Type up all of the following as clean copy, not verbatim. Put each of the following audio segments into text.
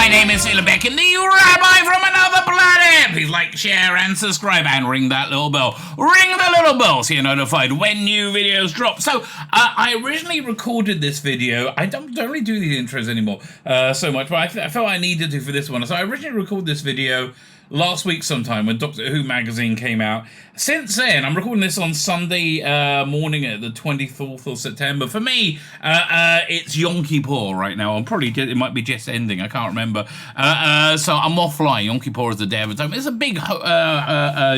My name is Tzvi Lebetkin, the Rabbi from another planet. Please like, share, and subscribe, and ring that little bell. Ring the little bell so you're notified when new videos drop. So, I originally recorded this video. I don't really do these intros anymore so much, but I felt I needed to for this one. So I originally recorded this video last week sometime when Doctor Who magazine came out. Since then, I'm recording this on Sunday morning at the 24th of September. For me, it's Yom Kippur right now. It might be just ending. I can't remember. So I'm offline. Yom Kippur is the Day of Atonement. It's a big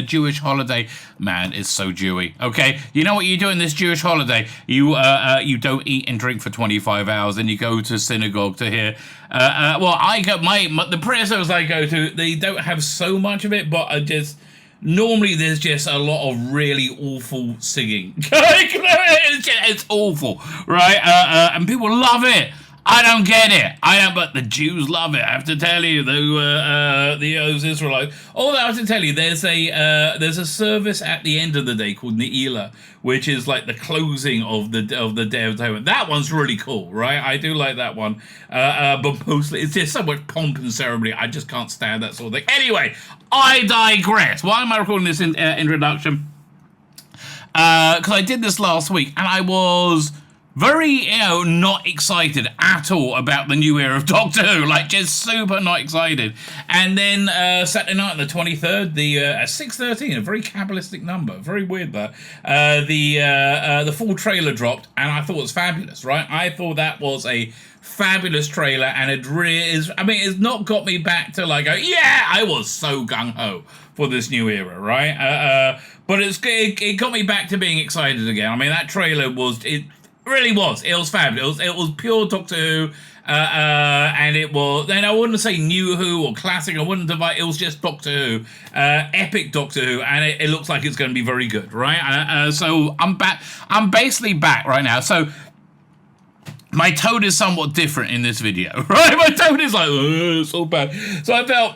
Jewish holiday. Man, it's so Jewy. Okay, you know what you do in this Jewish holiday? You don't eat and drink for 25 hours, and you go to synagogue to hear. Well, I go the prayer service I go to. They don't have so much of it, but normally there's just a lot of really awful singing. It's awful, right? And people love it. I don't get it. But the Jews love it. I have to tell you, those Israelites. Although I have to tell you, there's a service at the end of the day called Ne'ilah, which is like the closing of the Day of Atonement. That one's really cool, right? I do like that one. But mostly, it's just so much pomp and ceremony. I just can't stand that sort of thing. Anyway, I digress. Why am I recording this introduction? Because I did this last week, and I was very, not excited at all about the new era of Doctor Who, like just super not excited. And then Saturday night, the 23rd, at 6:13, a very Kabbalistic number, very weird that, the full trailer dropped, and I thought it was fabulous, right? I thought that was a fabulous trailer, and it really is. I mean, it's not got me back to like, I was so gung-ho for this new era, right? But it got me back to being excited again. I mean, that trailer really was. It was fabulous. It was pure Doctor Who, and it was. Then I wouldn't say New Who or classic. I wouldn't divide. It was just Doctor Who, epic Doctor Who, and it looks like it's going to be very good, right? So I'm back. I'm basically back right now. So my tone is somewhat different in this video, right? My tone is like, it's so bad. So I felt,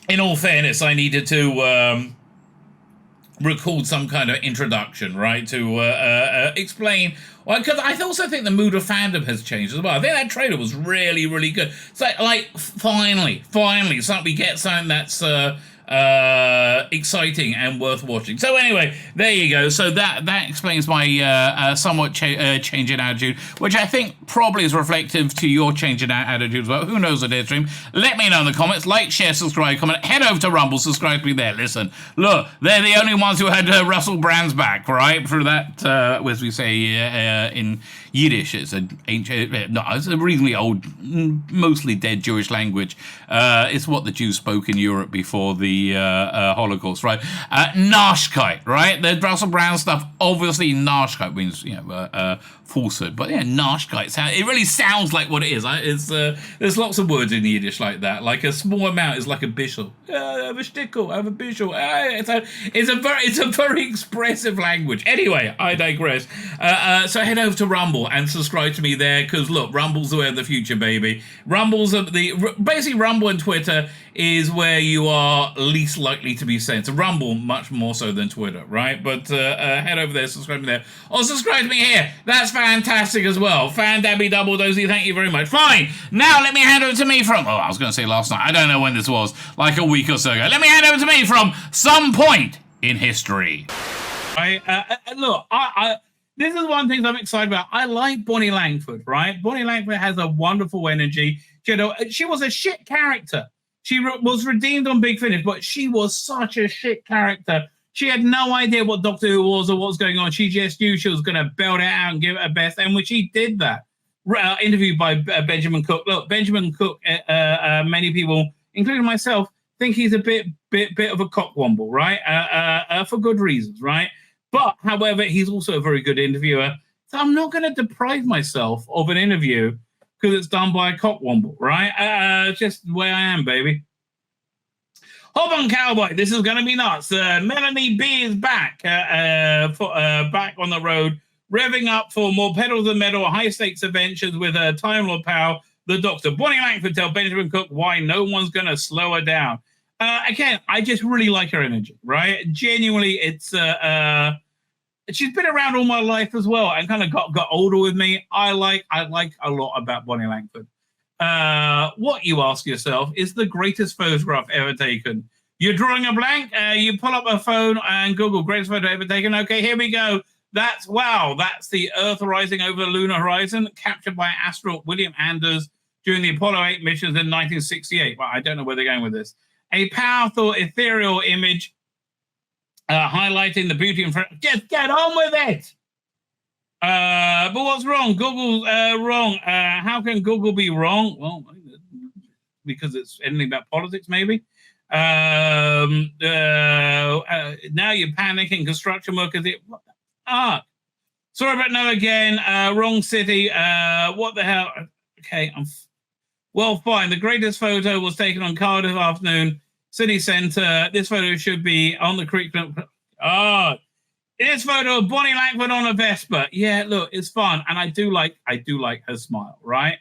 in all fairness, I needed to record some kind of introduction, right, to explain. Well, because I also think the mood of fandom has changed as well. I think that trailer was really, really good. So, like, finally, we get something that's exciting and worth watching. So anyway, there you go. So that explains my somewhat change in attitude, which I think probably is reflective to your change in attitude as well. Who knows the dead stream? Let me know in the comments. Like, share, subscribe, comment. Head over to Rumble, subscribe to me there. Listen, look, they're the only ones who had Russell Brand's back, right? Through that, as we say in Yiddish, it's it's a reasonably old, mostly dead Jewish language. It's what the Jews spoke in Europe before the Holocaust, right? Narshkeit, right? The Russell Brand stuff, obviously Narshkeit means, falsehood, but yeah, Narshkeit, it really sounds like what it is. There's lots of words in Yiddish like that. Like a small amount is like a bishul. I have a shtickle, I have a bishul. It's a very expressive language. Anyway, I digress. So head over to Rumble and subscribe to me there, because look, Rumble's the way of the future, baby. Basically Rumble and Twitter is where you are least likely to be sent. So Rumble much more so than Twitter, right? But head over there, subscribe to me there. Or subscribe to me here. That's fantastic as well. Fan Dabby Double Dozy, thank you very much. Fine. Now let me hand over to me from, I was going to say last night. I don't know when this was, like a week or so ago. Let me hand over to me from some point in history. Look, this is one of the things I'm excited about. I like Bonnie Langford, right? Bonnie Langford has a wonderful energy. She was a shit character. She was redeemed on Big Finish, but she was such a shit character. She had no idea what Doctor Who was or what was going on. She just knew she was going to belt it out and give it her best, and when she did that, interviewed by Benjamin Cook. Look, Benjamin Cook, many people, including myself, think he's a bit of a cockwomble, right? For good reasons, right? But, however, he's also a very good interviewer. So I'm not going to deprive myself of an interview because it's done by a cockwomble, right? Just the way I am, baby. Hold on, cowboy. This is going to be nuts. Melanie B is back, back on the road, revving up for more pedal to the metal, high-stakes adventures with her Time Lord pal, the Doctor. Bonnie Langford tell Benjamin Cook why no one's going to slow her down. Again, I just really like her energy, right? Genuinely, it's she's been around all my life as well and kind of got older with me. I like a lot about Bonnie Langford. What, you ask yourself, is the greatest photograph ever taken? You're drawing a blank. You pull up a phone and Google greatest photo ever taken. Okay, here we go. That's the Earth rising over the lunar horizon, captured by astronaut William Anders during the Apollo 8 missions in 1968. Well, I don't know where they're going with this. A powerful, ethereal image highlighting the beauty and just get on with it. But what's wrong? Google's wrong. How can Google be wrong? Well, because it's anything about politics, maybe. Now you're panicking. Construction workers. Sorry about no again. Wrong city. What the hell? Okay, well, fine. The greatest photo was taken on Cardiff afternoon, city centre. This photo should be on the curriculum. This photo of Bonnie Langford on a Vespa. Yeah, look, it's fun, and I do like her smile, right?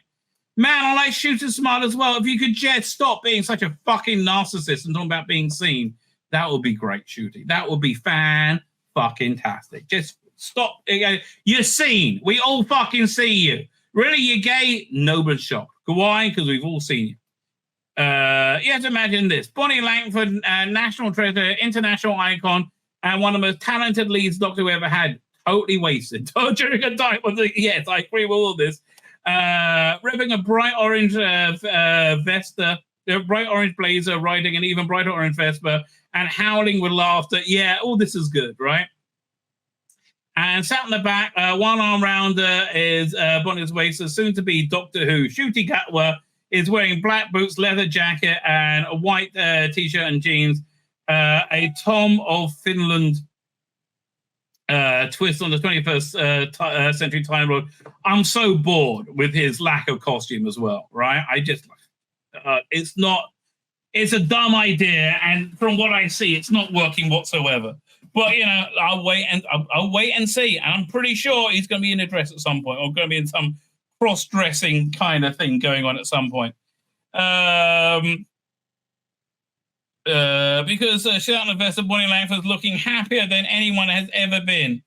Man, I like Shooter's smile as well. If you could just stop being such a fucking narcissist and talking about being seen, that would be great, Shooty. That would be fan-fucking-tastic. Just stop. You're seen. We all fucking see you. Really, you're gay? Nobody's shocked. Why? Because we've all seen you. You have to imagine this. Bonnie Langford, national treasure, international icon, and one of the most talented leads doctor we ever had. Totally wasted. During a time of yes, I agree with all this. Revving a bright orange Vesta, a bright orange blazer, riding an even brighter orange Vespa, and howling with laughter. Yeah, all this is good, right? And sat in the back, one arm round is Bonnie's waist, soon to be Doctor Who. Shooty Gatwa is wearing black boots, leather jacket, and a white t-shirt and jeans. A Tom of Finland twist on the 21st century time road. I'm so bored with his lack of costume as well, right? I just, it's a dumb idea, and from what I see, it's not working whatsoever. But you know, I'll wait and see. And I'm pretty sure he's going to be in a dress at some point, or going to be in some cross-dressing kind of thing going on at some point. Because she's out in the vest of Bonnie Langford's looking happier than anyone has ever been.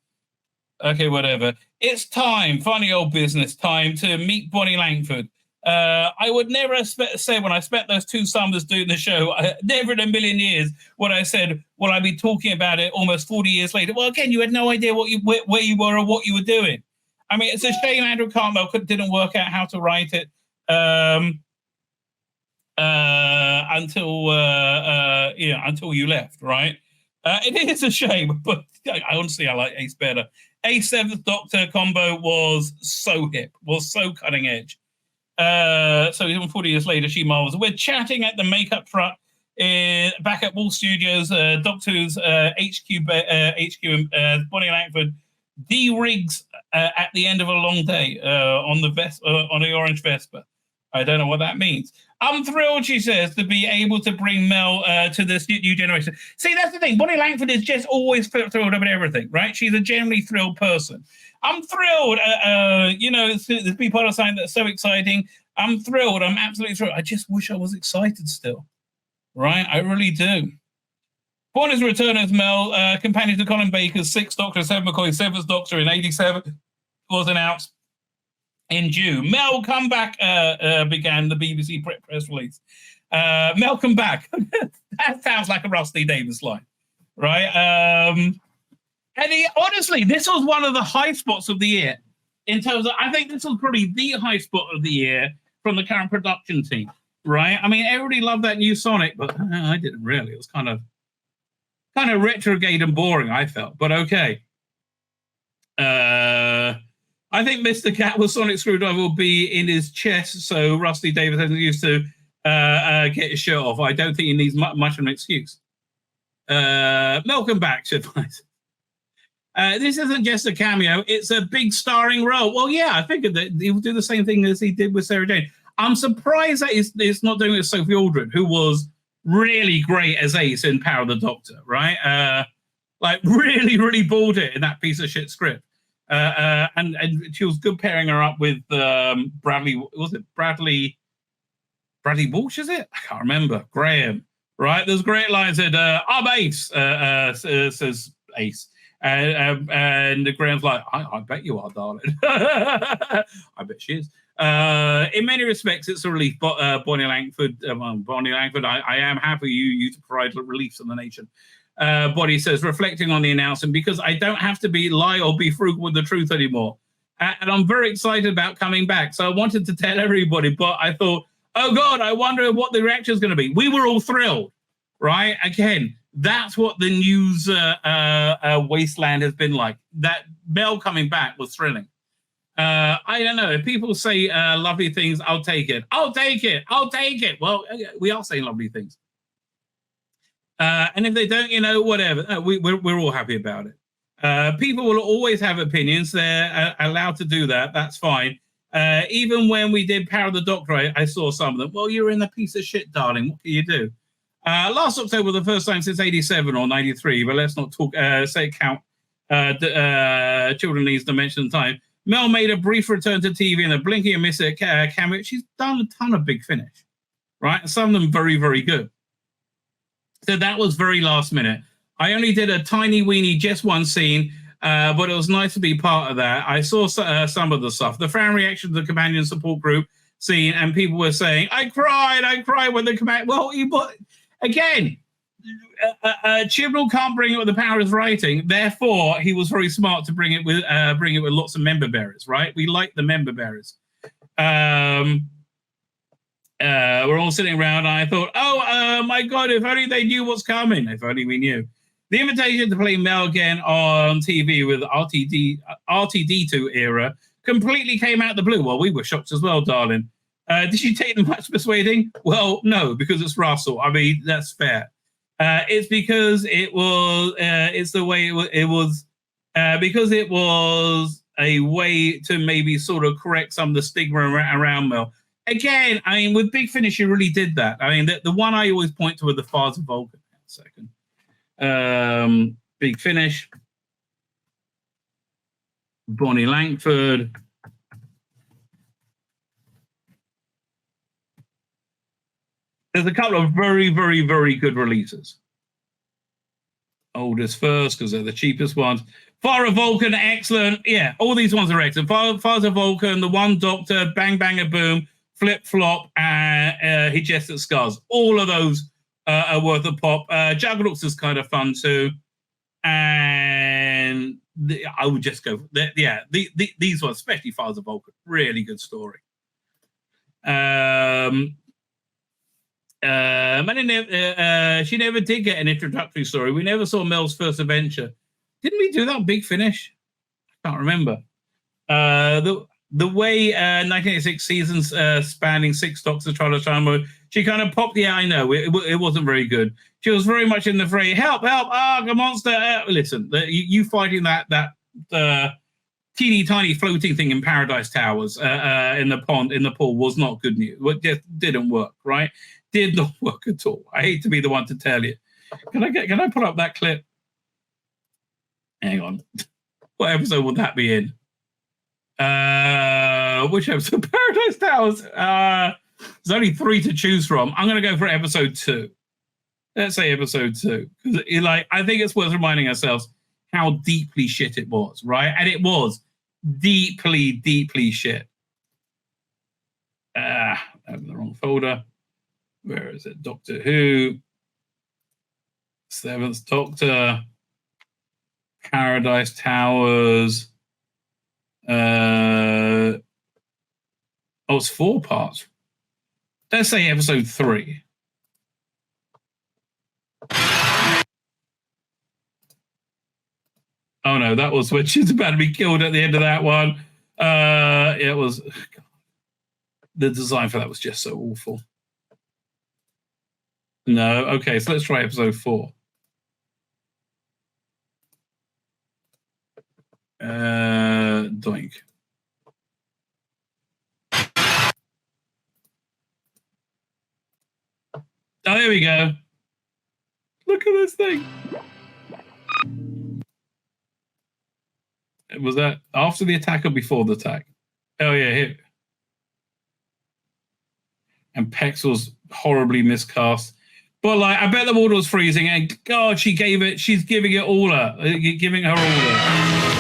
Okay, whatever. It's time, funny old business time, to meet Bonnie Langford. I would never say when I spent those 2 summers doing the show, never in a million years would I said, will I be talking about it almost 40 years later? Well, again, you had no idea where you were or what you were doing. I mean, it's a shame Andrew Cartmel didn't work out how to write it until you left, right? It is a shame, but honestly, I like Ace better. Ace 7th Doctor combo was so hip, was so cutting edge. So even 40 years later, she marvels. We're chatting at the makeup truck back at Wall Studios, Doctor Who's HQ, Bonnie Langford de-rigs at the end of a long day on the orange Vespa. I don't know what that means. I'm thrilled, she says, to be able to bring Mel to this new generation. See, that's the thing. Bonnie Langford is just always thrilled about everything, right? She's a genuinely thrilled person. I'm thrilled. There's be part of something that's so exciting. I'm thrilled. I'm absolutely thrilled. I just wish I was excited still, right? I really do. Bonnie's return as Mel, companion to Colin Baker's 6th Doctor, 7 McCoy's 7th Doctor in 87, was announced in June. Mel Come Back began the BBC press release. Mel Come Back. That sounds like a Rusty Davis line, right? Honestly, this was one of the high spots of the year. In terms of, I think this was probably the high spot of the year from the current production team, right? I mean, everybody loved that new Sonic, but I didn't really. It was kind of retrograde and boring, I felt, but okay. I think Mr. Cat with Sonic Screwdriver will be in his chest, so Rusty Davis hasn't used to get his shirt off. I don't think he needs much of an excuse. Welcome back, Shadwise. This isn't just a cameo, it's a big starring role. Well, yeah, I figured that he'll do the same thing as he did with Sarah Jane. I'm surprised that it's not doing it with Sophie Aldred, who was really great as Ace in Power of the Doctor, right? Like, really, really balled it in that piece of shit script. And she was good pairing her up with Bradley. Was it Bradley Walsh? Is it? I can't remember. Graham. Right? There's great lines that I'm Ace. Says Ace, and Graham's like, I bet you are, darling. I bet she is. In many respects, it's a relief. But Bonnie Langford, I am happy you to provide relief to the nation. Bonnie says, reflecting on the announcement, because I don't have to lie or be frugal with the truth anymore. And I'm very excited about coming back. So I wanted to tell everybody, but I thought, oh God, I wonder what the reaction is going to be. We were all thrilled, right? Again, that's what the news wasteland has been like. That Mel coming back was thrilling. I don't know. If people say lovely things, I'll take it. I'll take it. I'll take it. Well, we are saying lovely things. And if they don't, whatever. We're all happy about it. People will always have opinions. They're allowed to do that. That's fine. Even when we did Power of the Doctor, I saw some of them. Well, you're in a piece of shit, darling. What can you do? Last October, the first time since 87 or 93, but let's not talk, count children needs to mention time. Mel made a brief return to TV in a blinking and miss cameo. She's done a ton of Big Finish, right? And some of them very, very good. So that was very last minute. I only did a tiny weeny, just one scene, but it was nice to be part of that. I saw some of the stuff. The fan reaction to the companion support group scene, and people were saying, I cried when the command. Well, again, Chibnall can't bring it with the power of writing. Therefore, he was very smart to bring it with lots of member bearers, right? We like the member bearers. We're all sitting around, and I thought, my God, if only they knew what's coming. If only we knew. The invitation to play Mel again on TV with RTD2 era completely came out of the blue. Well, we were shocked as well, darling. Did she take them much persuading? Well, no, because it's Russell. I mean, that's fair. It's because it was. It's the way it was. Because it was a way to maybe sort of correct some of the stigma around Mel. Again, I mean, with Big Finish, you really did that. I mean, the one I always point to with the Father Vulcan. Second. Big Finish. Bonnie Langford. There's a couple of very, very, very good releases. Oldest first, because they're the cheapest ones. Father Vulcan, excellent. Yeah, all these ones are excellent. Father Vulcan, The One Doctor, Bang Bang a Boom, Flip Flop, and Hegestic Scars. All of those are worth a pop. Juggernauts is kind of fun too. And I would just go, these ones, especially Father Vulcan, really good story. She never did get an introductory story. We never saw Mel's first adventure. Didn't we do that Big Finish? I can't remember. The way 1986 seasons spanning 6 Doctors tried to time, she kind of popped. Yeah, I know it wasn't very good. She was very much in the fray. Help! The monster! Listen, you fighting that teeny tiny floating thing in Paradise Towers in the pool was not good news. It just didn't work, right? Did not work at all. I hate to be the one to tell you. Can I put up that clip? Hang on. What episode would that be in? Which episode? Paradise Towers. There's only 3 to choose from. I'm going to go for episode 2. Let's say episode 2. Because I think it's worth reminding ourselves how deeply shit it was, right? And it was deeply, deeply shit. I have the wrong folder. Where is it? Doctor Who. 7th Doctor. Paradise Towers. It's 4 parts. Let's say episode 3. Oh no, that was when she's about to be killed at the end of that one. It was. God, the design for that was just so awful. No, okay, so let's try episode 4. Doink. Oh, there we go. Look at this thing. Was that after the attack or before the attack? Oh, yeah. Here. And Pex was horribly miscast. But, I bet the water was freezing. And, God, she's giving it all her. Giving her all her.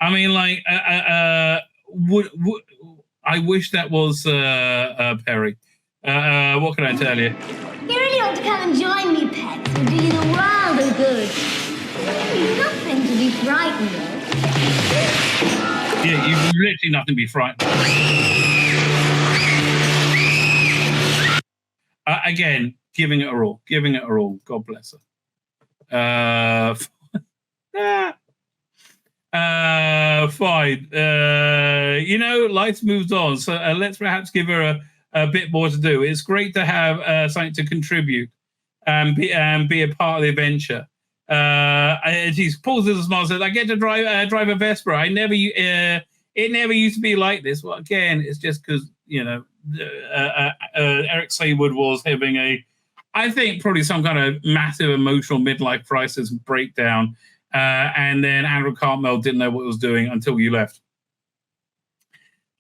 I mean, like, I wish that was Perry. What can I tell you? You really ought to come and join me, pets. It'll do you the world of good. There's nothing to be frightened of. Yeah, you've literally nothing to be frightened of. Again, giving it her all. God bless her. Fine. Life moves on. So let's perhaps give her a bit more to do. It's great to have something to contribute and be a part of the adventure. And she pauses a smile and says, I get to drive a Vespa. It never used to be like this. Well, again, it's just because, Eric Saywood was having I think probably some kind of massive emotional midlife crisis breakdown. And then Andrew Cartmel didn't know what he was doing until you left.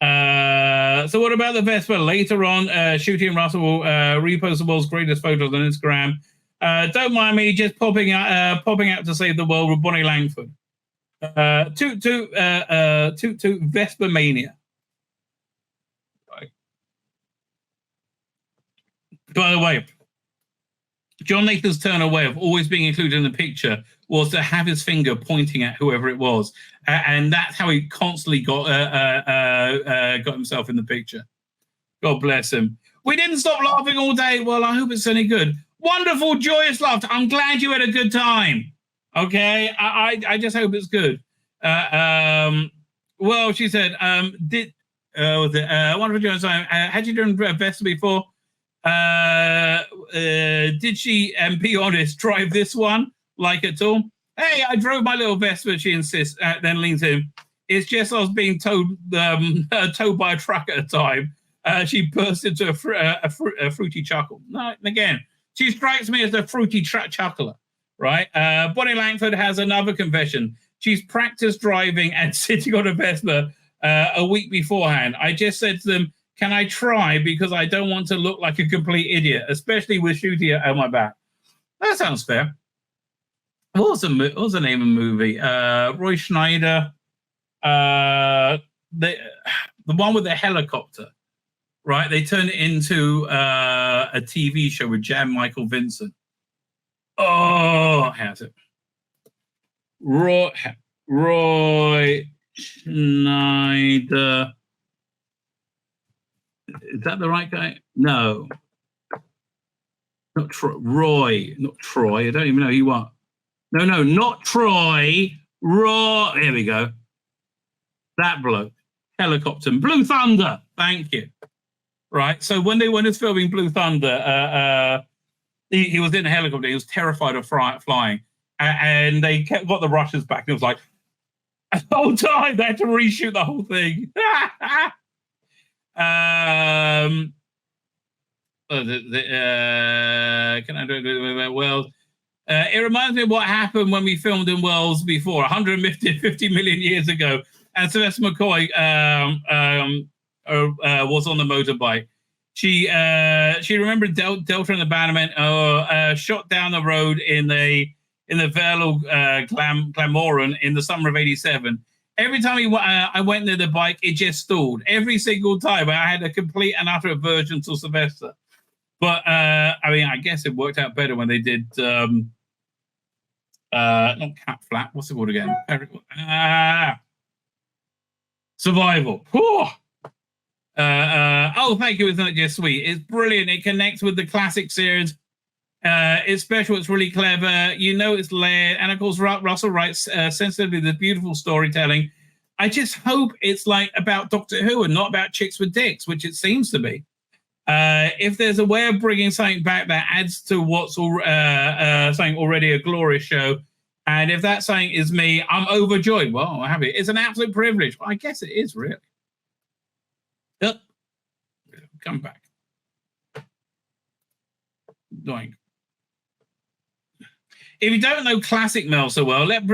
So what about the Vespa? Later on, Shooty and Russell will repost the world's greatest photos on Instagram. Don't mind me just popping out to save the world with Bonnie Langford. Toot Vespa Mania. Right. By the way, John Nathan's turn away of always being included in the picture was to have his finger pointing at whoever it was, and that's how he constantly got himself in the picture. God bless him. We didn't stop laughing all day. Well, I hope it's any good. Wonderful, joyous laughter. I'm glad you had a good time. Okay, I just hope it's good. Well, she said, wonderful, joyous time. Had you done Vespa before? Did she, be honest, drive this one like at all? Hey, I drove my little Vespa, she insists, then leans in. It's just I was being towed by a truck at a time. She burst into a fruity chuckle. No, again, she strikes me as a fruity chuckler, right? Bonnie Langford has another confession. She's practiced driving and sitting on a Vespa a week beforehand. I just said to them, can I try? Because I don't want to look like a complete idiot, especially with Shooty at my back. That sounds fair. What was the name of the movie? Roy Schneider. The one with the helicopter, right? They turned it into a TV show with Jan Michael Vincent. Oh, how's it? Roy Schneider. Is that the right guy? No. Not Troy. Roy. Not Troy. I don't even know who you are. No, not Troy. Roy. Here we go. That bloke. Helicopter. Blue Thunder. Thank you. Right. So when he was filming Blue Thunder, he was in a helicopter. He was terrified of flying. And they got the Russians back. And it was like, the whole time they had to reshoot the whole thing. Can I do it? Well, it reminds me of what happened when we filmed in Wales before, 150 million years ago, and Sylvester McCoy was on the motorbike. She remembered Delta and the Bannermen shot down the road in the Vale of Glamorgan in the summer of '87. Every time I went near the bike, it just stalled. Every single time, I had a complete and utter aversion to Sylvester. But, I guess it worked out better when they did, not Cat Flap, what's it called again? Survival. Thank you, isn't it just sweet? It's brilliant. It connects with the classic series. It's special. It's really clever. It's layered. And of course, Russell writes sensitively the beautiful storytelling. I just hope it's like about Doctor Who and not about chicks with dicks, which it seems to be. If there's a way of bringing something back that adds to what's something already a glorious show, and if that something is me, I'm overjoyed. Well, I'm happy. It's an absolute privilege. Well, I guess it is, really. Yep. Come back. Doink. If you don't know classic Mel so well, let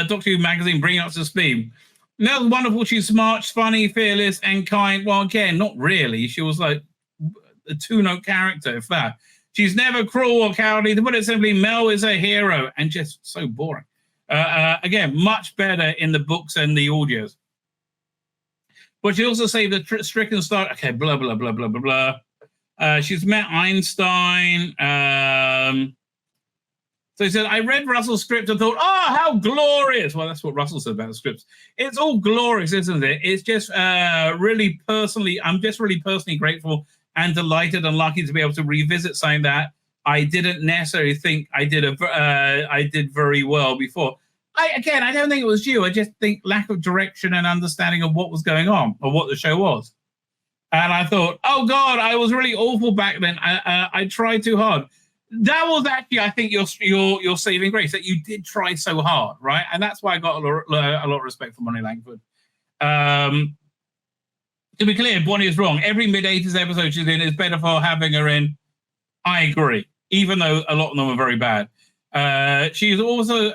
Doctor Who magazine bring you up to speed. Mel's wonderful. She's smart, funny, fearless, and kind. Well, again, not really. She was like a two-note character, if that. She's never cruel or cowardly. To put it simply, Mel is a hero and just so boring. Again, much better in the books and the audios. But she also saved the stricken star. Okay, blah, blah, blah, blah, blah, blah. She's met Einstein. So he said, I read Russell's script and thought, oh, how glorious. Well, that's what Russell said about the scripts. It's all glorious, isn't it? It's just really personally, I'm just really personally grateful and delighted and lucky to be able to revisit something that I didn't necessarily think I did very well before. I don't think it was you. I just think lack of direction and understanding of what was going on or what the show was. And I thought, oh God, I was really awful back then. I tried too hard. That was actually, I think, your saving grace, that you did try so hard, right? And that's why I got a lot of respect for Bonnie Langford. To be clear, Bonnie is wrong. Every mid-80s episode she's in is better for having her in. I agree, even though a lot of them are very bad. She's also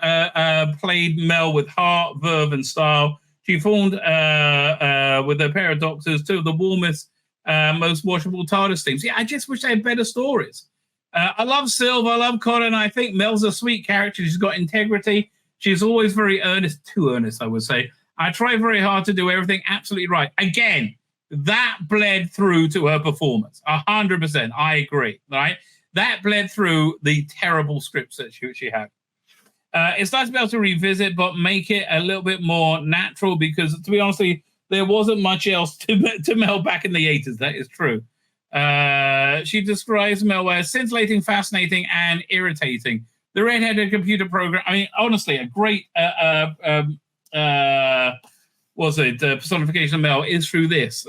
played Mel with heart, verve, and style. She formed with a pair of doctors two of the warmest, most watchable TARDIS teams. Yeah, I just wish they had better stories. I love Sylve, I love Colin. I think Mel's a sweet character. She's got integrity. She's always very earnest, too earnest, I would say. I try very hard to do everything absolutely right. Again, that bled through to her performance. 100%. I agree, right? That bled through the terrible scripts that she had. It's nice to be able to revisit, but make it a little bit more natural because, to be honest, there wasn't much else to Mel back in the 80s. That is true. She describes Mel as scintillating, fascinating, and irritating. The red-headed computer program. I mean, honestly, a great personification of Mel is through this.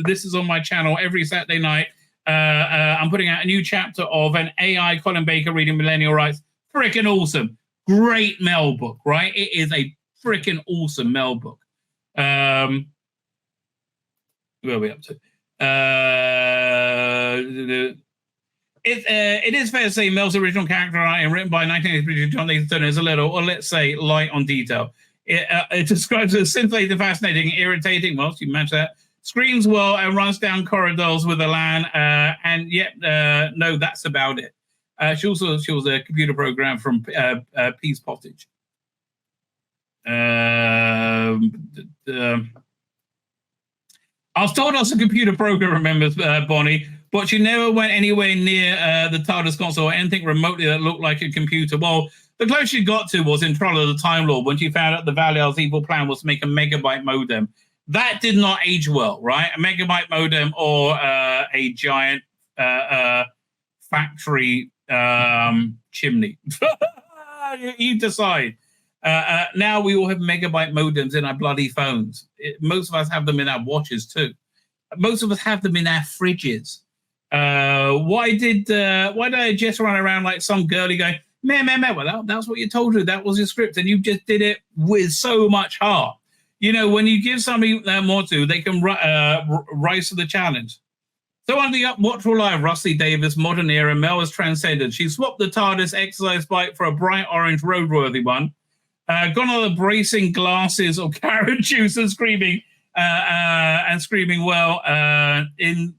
This is on my channel every Saturday night. I'm putting out a new chapter of an AI Colin Baker reading Millennial Rights. Freaking awesome. Great Mel book, right? It is a freaking awesome Mel book. Where are we up to? It is fair to say Mel's original character writing, written by 1983 John Nathan Turner, is a little, or let's say, light on detail. It describes it as scintillating, fascinating, irritating. Well, you match that. Screams well and runs down corridors with Elan, and yet no, that's about it. She was a computer program from Pease Pottage. I was told I was a computer program, remembers Bonnie, but she never went anywhere near the TARDIS console or anything remotely that looked like a computer. Well, the closest she got to was in Trial of the Time Lord when she found out the Valiar's evil plan was to make a megabyte modem. That did not age well, right? A megabyte modem or a giant factory chimney. You decide. Now we all have megabyte modems in our bloody phones. Most of us have them in our watches too. Most of us have them in our fridges. Why did I just run around like some girlie going, man, well, that's what you told her. That was your script. And you just did it with so much heart. You know, when you give somebody more to, they can rise to the challenge. So on the Watchful Live, Rusty Davis, modern era, Mel has transcended. She swapped the TARDIS exercise bike for a bright orange roadworthy one. Gone on the bracing glasses or carrot juice and screaming well in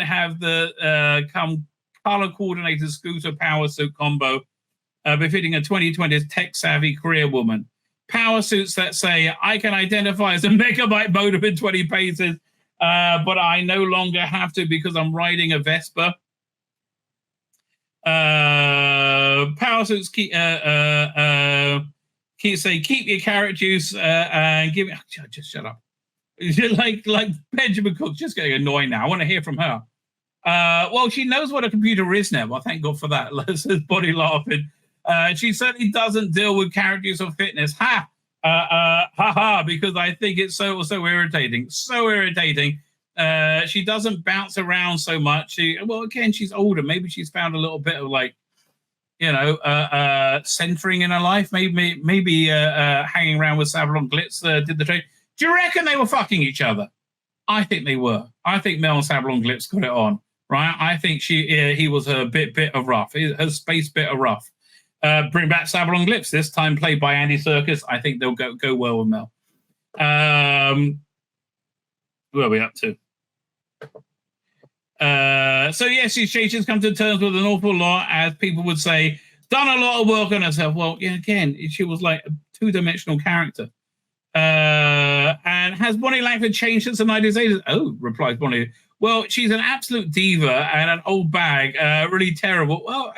have the come color coordinated scooter power suit combo befitting a 2020s tech savvy career woman. Power suits that say I can identify as a megabyte modem in 20 paces, but I no longer have to because I'm riding a Vespa. Power suits keep your carrot juice and give it. Just shut up. like Benjamin Cook's just getting annoying now. I want to hear from her. Well, she knows what a computer is now. Well, thank God for that. Says Bonnie laughing. She certainly doesn't deal with carrot juice or fitness. Because I think it's so irritating. So irritating. She doesn't bounce around so much. Again, she's older. Maybe she's found a little bit of centering in her life. Maybe hanging around with Savalon Glitz did the trade. Do you reckon they were fucking each other? I think they were. I think Mel and Savalon Glitz got it on, right? I think he was her bit of rough, her space bit of rough. Bring back Savalon Glitz, this time played by Andy Serkis. I think they'll go well with Mel. Where are we up to? So yes, she's come to terms with an awful lot, as people would say. done a lot of work on herself. Well, yeah, again, she was like a two-dimensional character. And has Bonnie Langford changed since the 1980s? Oh, replies Bonnie. Well, she's an absolute diva and an old bag, really terrible. Well,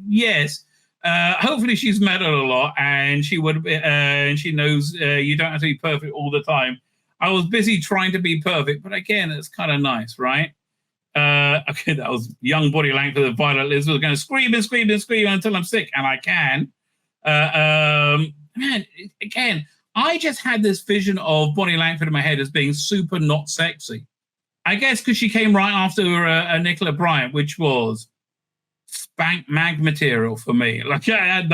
yes. Hopefully she's met her a lot, and she would. And she knows you don't have to be perfect all the time. I was busy trying to be perfect, but again, it's kind of nice, right? Okay, that was young Bonnie Langford of Violet Elizabeth going to scream and scream and scream until I'm sick, and I can. Man, again, I just had this vision of Bonnie Langford in my head as being super not sexy. I guess because she came right after Nicola Bryant, which was spank mag material for me. Like at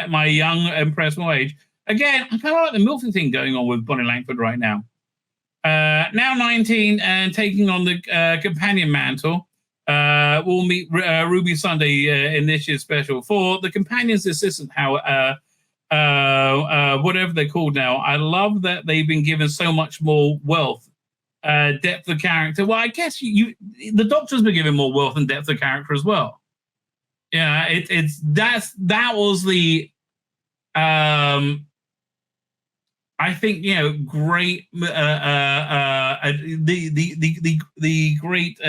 my young, impressionable age. Again, I kind of like the milfy thing going on with Bonnie Langford right now. Now 19 and taking on the companion mantle. We'll meet Ruby Sunday in this year's special. For the companion's assistant, whatever they're called now, I love that they've been given so much more wealth, depth of character. Well, I guess the Doctor's been given more wealth and depth of character as well. Yeah, that was the I think, great the great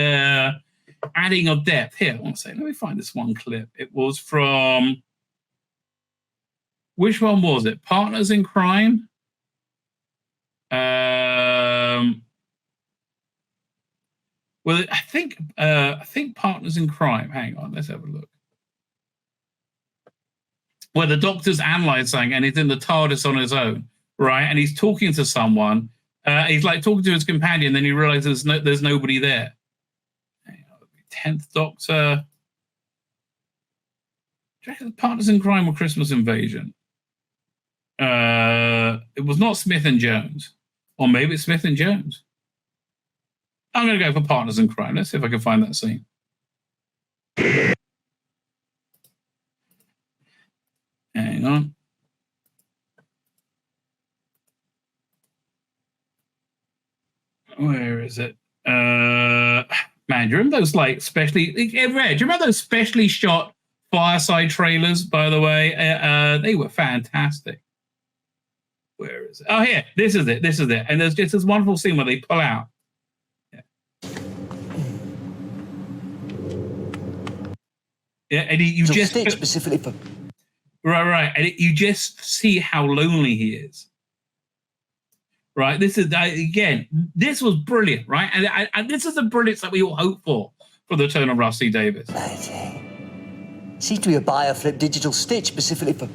adding of depth here. Let me find this one clip. It was from, which one was it? Partners in Crime. Well, I think Partners in Crime. Hang on, let's have a look. Where the Doctor's analysed something and he's in the TARDIS on his own, right? And he's talking to someone. He's like talking to his companion, then he realizes there's nobody there. 10th Doctor. Do you reckon Partners in Crime or Christmas Invasion? It was not Smith and Jones. Or maybe it's Smith and Jones. I'm going to go for Partners in Crime. Let's see if I can find that scene. Hang on. Where is it? Man, do you remember those do you remember those specially shot Fireside trailers, by the way? They were fantastic. Where is it? Oh, here. This is it. And there's just this wonderful scene where they pull out. Yeah, and you just specifically for right, and you just see how lonely he is. Right, this is again. This was brilliant, right? And this is the brilliance that we all hope for the turn of Rusty Davis. Seems to be a bioflip digital stitch specifically for.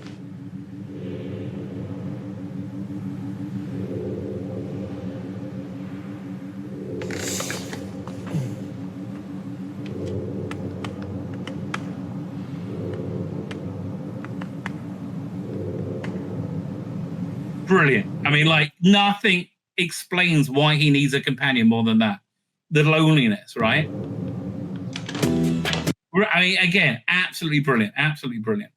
Brilliant. I mean, like, nothing explains why he needs a companion more than that. The loneliness, right? I mean, again, absolutely brilliant. Absolutely brilliant.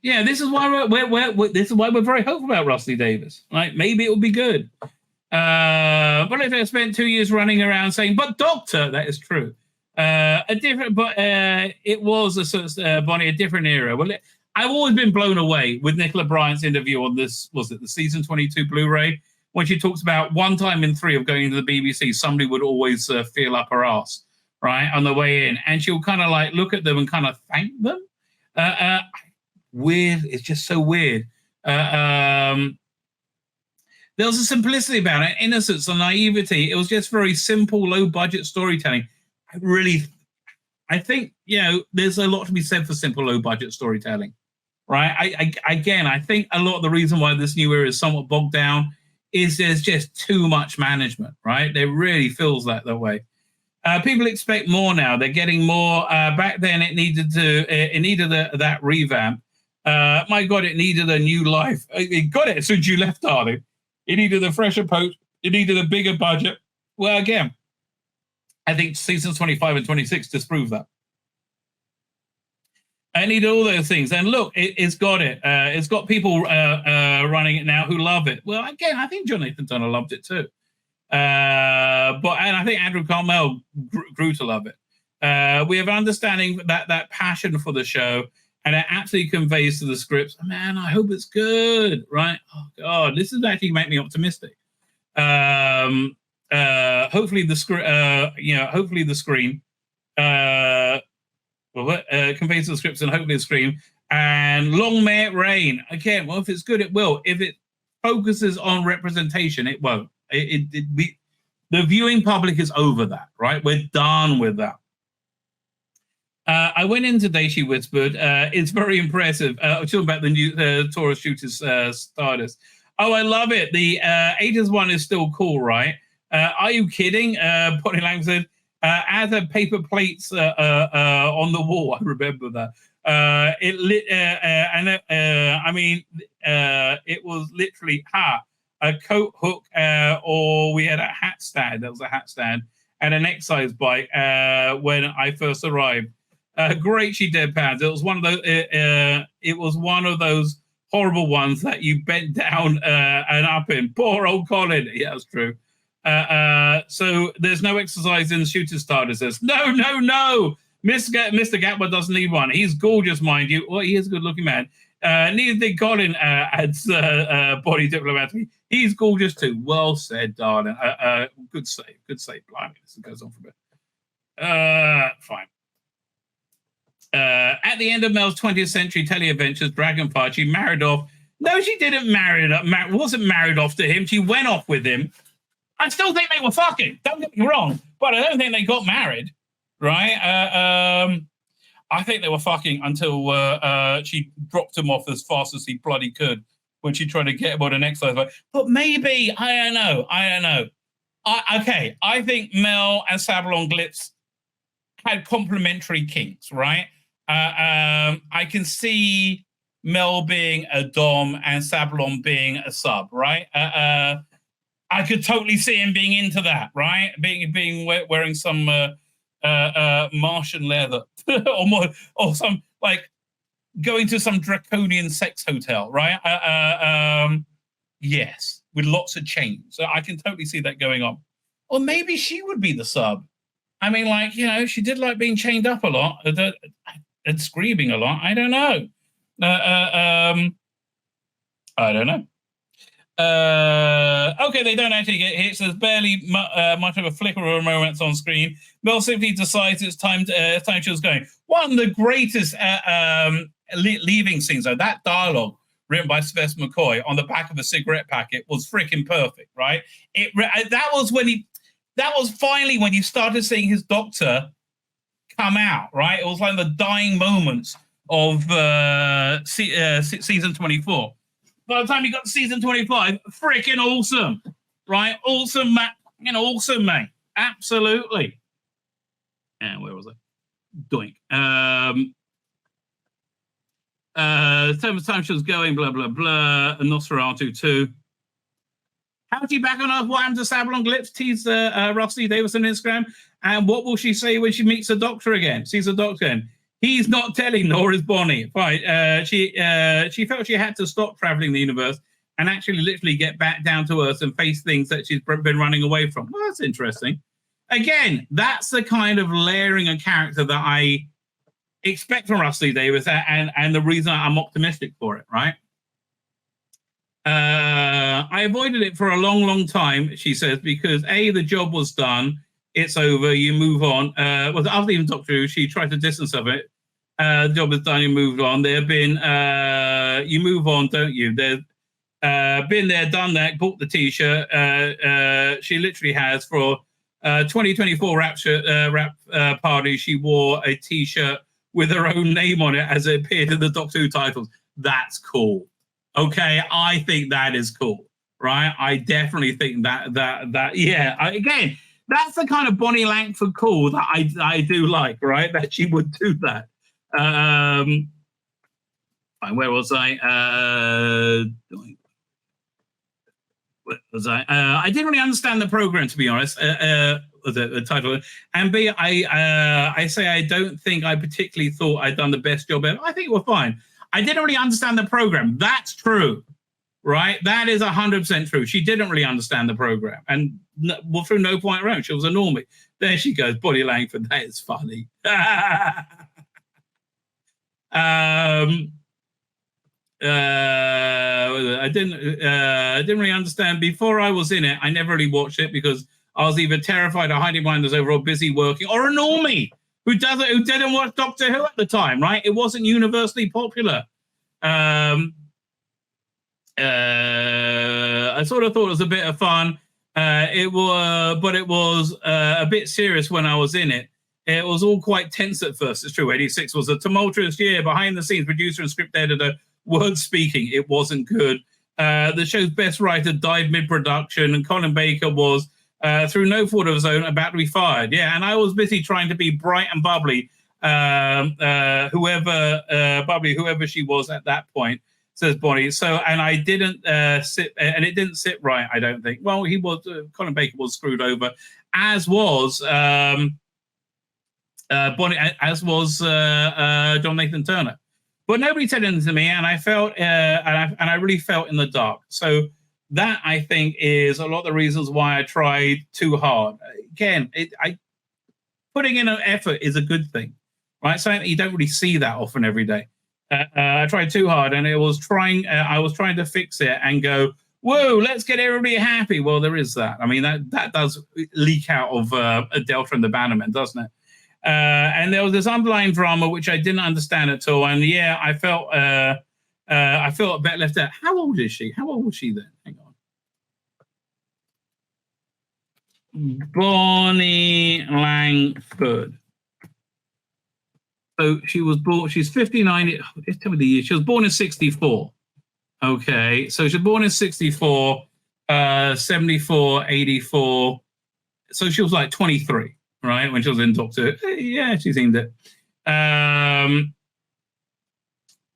Yeah, this is why we're very hopeful about Rusty Davis. Right? Maybe it will be good. But if I spent 2 years running around saying, "But Doctor," that is true. It was Bonnie, a different era. Well, I've always been blown away with Nicola Bryant's interview on this, was it the season 22 Blu-ray, when she talks about one time in 3 of going to the BBC, somebody would always feel up her ass, right, on the way in. And she'll kind of like look at them and kind of thank them. Weird. It's just so weird. There was a simplicity about it, innocence and naivety. It was just very simple, low-budget storytelling. I think, there's a lot to be said for simple, low-budget storytelling. Right. I think a lot of the reason why this new era is somewhat bogged down is there's just too much management. Right. It really feels that way. People expect more now. They're getting more. Back then, it needed that revamp. My God, it needed a new life. It got it as soon as you left, darling. It needed a fresher approach. It needed a bigger budget. Well, again, I think seasons 25 and 26 disprove that. I need all those things. And look, it's got it. It's got people running it now who love it. Well, again, I think Jonathan Turner loved it too. And I think Andrew Carmel grew to love it. We have understanding that passion for the show, and it absolutely conveys to the scripts. Man, I hope it's good, right? Oh God, this is actually make me optimistic. Hopefully the screen conveys to the scripts, and hopefully the screen. And long may it rain. Again, well, if it's good, it will. If it focuses on representation, it won't. The viewing public is over that, right? We're done with that. I went in today, she whispered. It's very impressive. Talking about the new Taurus Shooters Stardust. Oh, I love it. The 80s one is still cool, right? Are you kidding? Potty Lang said, as a paper plates on the wall. I remember that. It was literally a coat hook, or we had a hat stand. That was a hat stand and an exercise bike when I first arrived. Great, she deadpans. It was one of those. It was one of those horrible ones that you bent down and up in. Poor old Colin. Yeah, that's true. So there's no exercise in the Shooter Starter. Says no. Mr. Gatwa doesn't need one. He's gorgeous, mind you. Well, he is a good-looking man. Neither did Colin, adds Body Diplomatically. He's gorgeous too. Well said, darling. Good save. Blimey, this goes on for a bit. Fine. At the end of Mel's 20th century televentures, Dragonfire, she married off. No, she didn't wasn't married off to him. She went off with him. I still think they were fucking. Don't get me wrong, but I don't think they got married, right? I think they were fucking until she dropped him off as fast as he bloody could when she tried to get him on an exercise. But maybe, I don't know. I think Mel and Sabalon Glitz had complementary kinks, right? I can see Mel being a dom and Sabalon being a sub, right? I could totally see him being into that, right? Being wearing some Martian leather or some, like, going to some draconian sex hotel, right? Yes, with lots of chains. So I can totally see that going on. Or maybe she would be the sub. I mean, like, you know, she did like being chained up a lot and screaming a lot. I don't know. I don't know. Okay, they don't actually get hit. So there's barely much of a flicker of a romance on screen. Mel simply decides it's time she was going. One of the greatest leaving scenes, though, that dialogue written by Sylvester McCoy on the back of a cigarette packet was freaking perfect, right? That was finally when you started seeing his doctor come out, right? It was like the dying moments of season 24. By the time you got to season 25, freaking awesome, right? Awesome, mate. Absolutely. And where was I? Doink. Time she was going, blah, blah, blah. Nosferatu 2. How do you back on Earth? What happened to Sabalon Glitz? Tease Rusty Davis on Instagram. And what will she say when she meets the doctor again? Sees the doctor again. He's not telling, nor is Bonnie. Right. She felt she had to stop traveling the universe and actually literally get back down to Earth and face things that she's been running away from. Well, that's interesting. Again, that's the kind of layering of character that I expect from Rusty Davis, and the reason I'm optimistic for it, right? I avoided it for a long, long time, she says, because A, the job was done, it's over, you move on. Well, after even Doctor Who, she tried to distance of it. The job is done, you moved on. There have been, you move on, don't you? There's been there, done that, bought the T-shirt. She literally has for 2024 rap party, she wore a T-shirt with her own name on it as it appeared in the Doctor Who titles. That's cool. Okay, I think that is cool, right? I definitely think that yeah. Again, that's the kind of Bonnie Langford cool that I do like, right? That she would do that. Where was I? Where was I? I didn't really understand the program, to be honest. The title, and B, I say I don't think I particularly thought I'd done the best job ever. I think we're fine. I didn't really understand the program. That's true, right? That is 100% true. She didn't really understand the program, and through no point around, she was a normie. There she goes, Bonnie Langford. That is funny. I didn't really understand before I was in it. I never really watched it because I was either terrified or hiding behind those overall busy working, or a normie who didn't watch Doctor Who at the time. Right? It wasn't universally popular. I sort of thought it was a bit of fun. It was a bit serious when I was in it. It was all quite tense at first. It's true. 86 was a tumultuous year. Behind the scenes, producer and script editor, word speaking, it wasn't good. The show's best writer died mid-production, and Colin Baker was, through no fault of his own, about to be fired. Yeah, and I was busy trying to be bright and bubbly, whoever she was at that point, says Bonnie. So, and I didn't and it didn't sit right, I don't think. Well, Colin Baker was screwed over, as was Bonnie, as was John Nathan Turner. But nobody said anything to me, and I felt, and I really felt in the dark. So that, I think, is a lot of the reasons why I tried too hard. Again, putting in an effort is a good thing, right? Something you don't really see that often every day. I tried too hard, and I was trying to fix it and go, whoa, let's get everybody happy. Well, there is that. I mean, that does leak out of Delta and the Bannermen, doesn't it? And there was this underlying drama which I didn't understand at all. And yeah, I felt a bit left out. How old is she? How old was she then? Hang on. Bonnie Langford. So she was born, she's 59. Tell me the year. She was born in 64. Okay. So she was born in 64, 74, 84. So she was like 23. Right, when she was in Doctor Who. Yeah, she seemed it.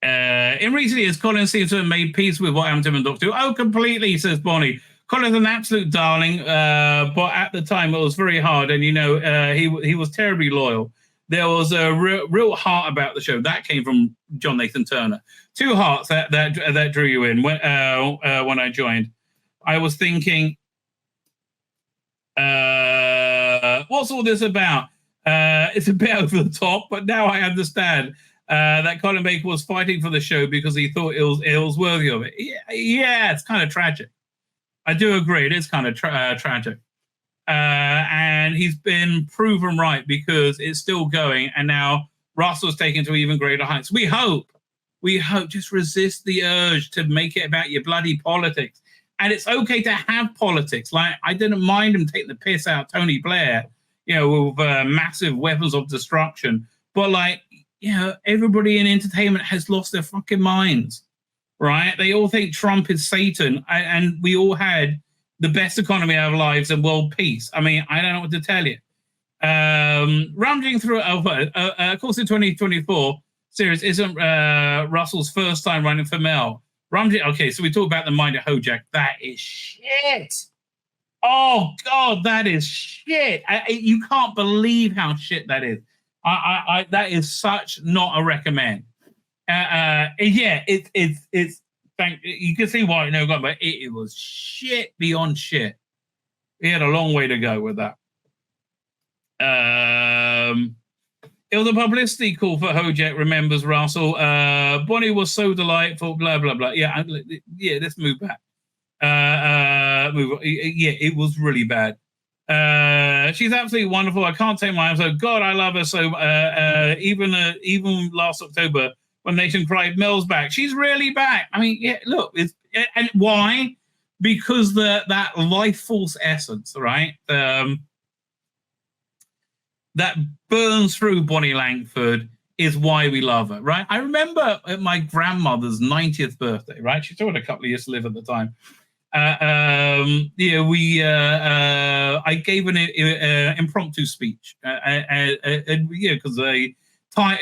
In recent years, Colin seems to have made peace with what happened to him in Doctor Who. Oh, completely, says Bonnie. Colin's an absolute darling, but at the time it was very hard, and he was terribly loyal. There was a real heart about the show. That came from John Nathan Turner. Two hearts that drew you in when I joined. I was thinking, what's all this about? It's a bit over the top, but now I understand that Colin Baker was fighting for the show because he thought it was worthy of it. Yeah, it's kind of tragic. I do agree. It is kind of tragic. And he's been proven right because it's still going, and now Russell's taken to even greater heights. We hope. Just resist the urge to make it about your bloody politics. And it's okay to have politics. Like, I didn't mind him taking the piss out of Tony Blair, with massive weapons of destruction. But, everybody in entertainment has lost their fucking minds, right? They all think Trump is Satan, and we all had the best economy of our lives and world peace. I mean, I don't know what to tell you. Rummaging through, of course, the 2024 series isn't Russell's first time running for Mel. Okay, so we talk about the mind of Hojack. That is shit. Oh God, that is shit. You can't believe how shit that is. That is such not a recommend. Yeah, it's. You can see why but it was shit beyond shit. He had a long way to go with that. It was a publicity call for Hojack, remembers Russell. Bonnie was so delightful, blah, blah, blah. Yeah, let's move back. Yeah, it was really bad. She's absolutely wonderful. I can't take my eyes off. God, I love her so. Even last October, when Nation cried, Mel's back. She's really back. I mean, yeah, look. And why? Because that life force essence, right? That burns through Bonnie Langford is why we love her, right? I remember at my grandmother's 90th birthday, right? She still had a couple of years to live at the time. I gave an impromptu speech, because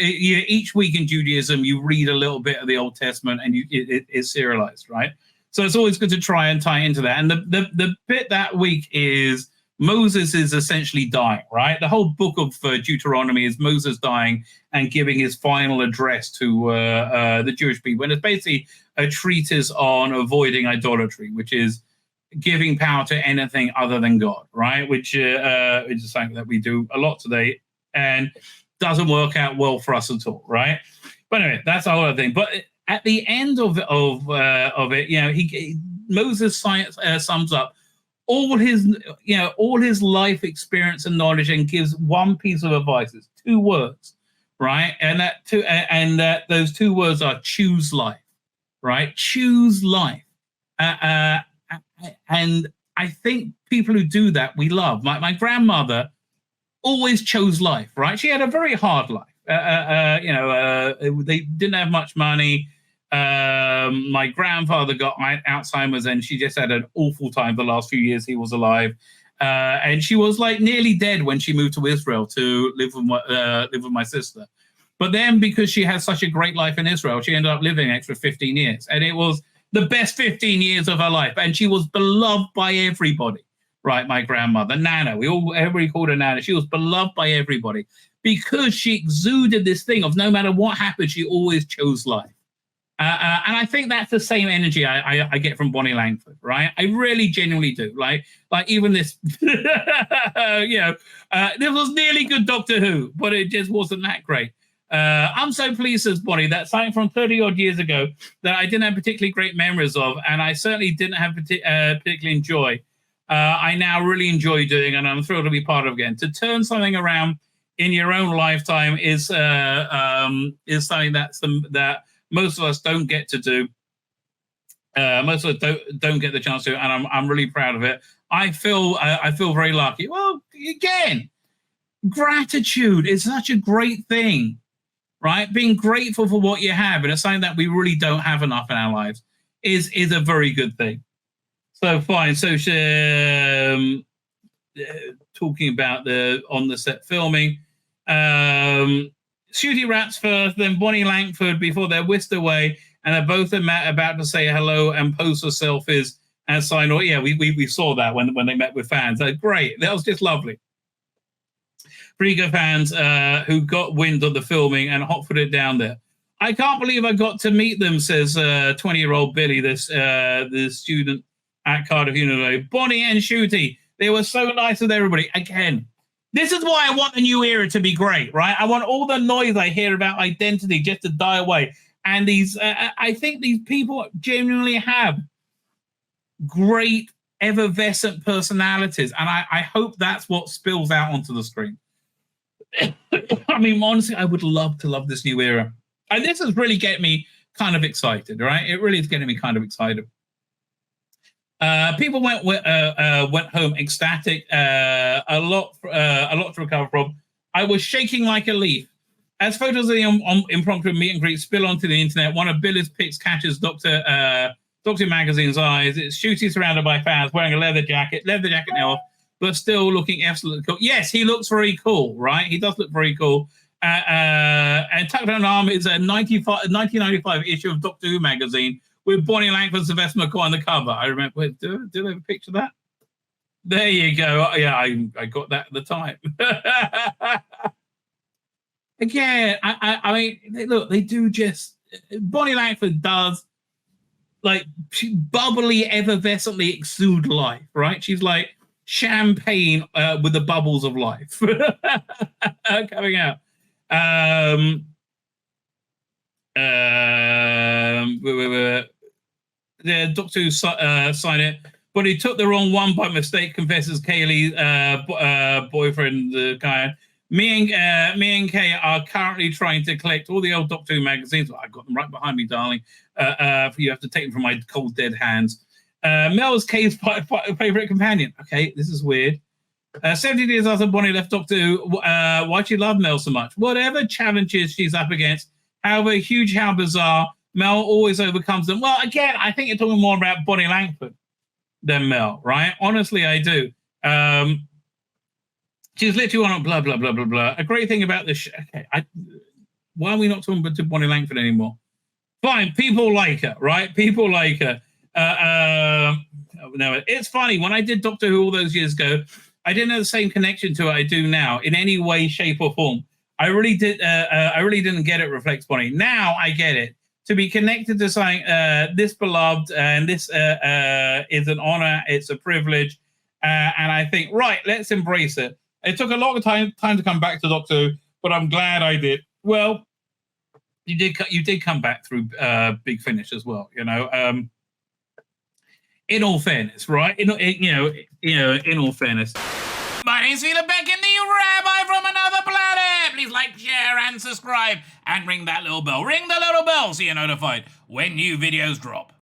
each week in Judaism you read a little bit of the Old Testament and it's serialized, right? So it's always good to try and tie into that. And the bit that week is Moses is essentially dying, right? The whole book of Deuteronomy is Moses dying and giving his final address to the Jewish people. And it's basically a treatise on avoiding idolatry, which is giving power to anything other than God, right? Which is something that we do a lot today and doesn't work out well for us at all, right? But anyway, that's a whole other thing. But at the end of it, you know, Moses sums up all his life experience and knowledge and gives one piece of advice. It's 2 words, right? And those 2 words are choose life, right? Choose life. And I think people who do that, we love. My grandmother always chose life, right? She had a very hard life. They didn't have much money. My grandfather got Alzheimer's, and she just had an awful time the last few years he was alive. And she was like nearly dead when she moved to Israel to live with my sister. But then, because she had such a great life in Israel, she ended up living an extra 15 years, and it was the best 15 years of her life, and she was beloved by everybody. Right, my grandmother, Nana. Everybody called her Nana. She was beloved by everybody because she exuded this thing of no matter what happened, she always chose life. And I think that's the same energy I get from Bonnie Langford, right? I really genuinely do. Like even this, this was nearly good Doctor Who, but it just wasn't that great. I'm so pleased, says Bonnie, that something from 30 odd years ago that I didn't have particularly great memories of, and I certainly didn't have particularly enjoy. I now really enjoy doing, and I'm thrilled to be part of again. To turn something around in your own lifetime is something that most of us don't get to do. Most of us don't get the chance to, and I'm really proud of it. I feel very lucky. Well, again, gratitude is such a great thing, right? Being grateful for what you have, and it's something that we really don't have enough in our lives, is a very good thing. So fine. So talking about the on the set filming, Shooty Rats first, then Bonnie Langford before they're whisked away, and they're both about to say hello and pose for selfies and sign off. Yeah, we saw that when they met with fans. Great. That was just lovely. Frigo fans who got wind of the filming and hot-footed down there. I can't believe I got to meet them, says 20-year-old Billy, this student at Cardiff University. Bonnie and Shooty, they were so nice with everybody. Again, this is why I want the new era to be great, right? I want all the noise I hear about identity just to die away. And I think these people genuinely have great, effervescent personalities. And I hope that's what spills out onto the screen. I mean, honestly, I would love to love this new era. And this is really getting me kind of excited, right? It really is getting me kind of excited. People went home ecstatic. A lot to recover from. I was shaking like a leaf. As photos of the impromptu meet and greet spill onto the internet, one of Billy's pics catches Doctor Magazine's eyes. It's Shooty surrounded by fans wearing a leather jacket now off, but still looking absolutely cool. Yes, he looks very cool, right? He does look very cool. And tucked on arm is a 1995 issue of Doctor Who magazine with Bonnie Langford and Sylvester McCoy on the cover. I remember. Wait, did I have a picture of that? There you go. Yeah, I got that at the time. Again, I mean, look, they do just. Bonnie Langford does, like, she bubbly, effervescently exude life, right? She's like champagne with the bubbles of life coming out. The Doctor Who signed it, but he took the wrong one by mistake, confesses Kaylee's boyfriend, the guy. Me and Kay are currently trying to collect all the old Doctor Who magazines. Well, I've got them right behind me, darling. You have to take them from my cold, dead hands. Mel's Kay's favorite companion. Okay, this is weird. 70 years after Bonnie left Doctor Who, why'd she love Mel so much? Whatever challenges she's up against, however huge, how bizarre, Mel always overcomes them. Well, again, I think you're talking more about Bonnie Langford than Mel, right? Honestly, I do. She's literally on blah, blah, blah, blah, blah. A great thing about this, okay, why are we not talking about Bonnie Langford anymore? Fine, people like her, right? People like her. No, it's funny. When I did Doctor Who all those years ago, I didn't have the same connection to it I do now in any way, shape, or form. I really didn't get it, reflects Bonnie. Now I get it. to be connected to something this beloved, and this is an honor, it's a privilege, and I think, right, let's embrace it. It took a long time to come back to Doctor Who, but I'm glad I did. Well, you did come back through Big Finish as well, you know. In all fairness, right? In all fairness. My name's Tzvi Lebetkin, the Rabbi from another planet. Please like, share, and subscribe, and ring that little bell. Ring the little bell so you're notified when new videos drop.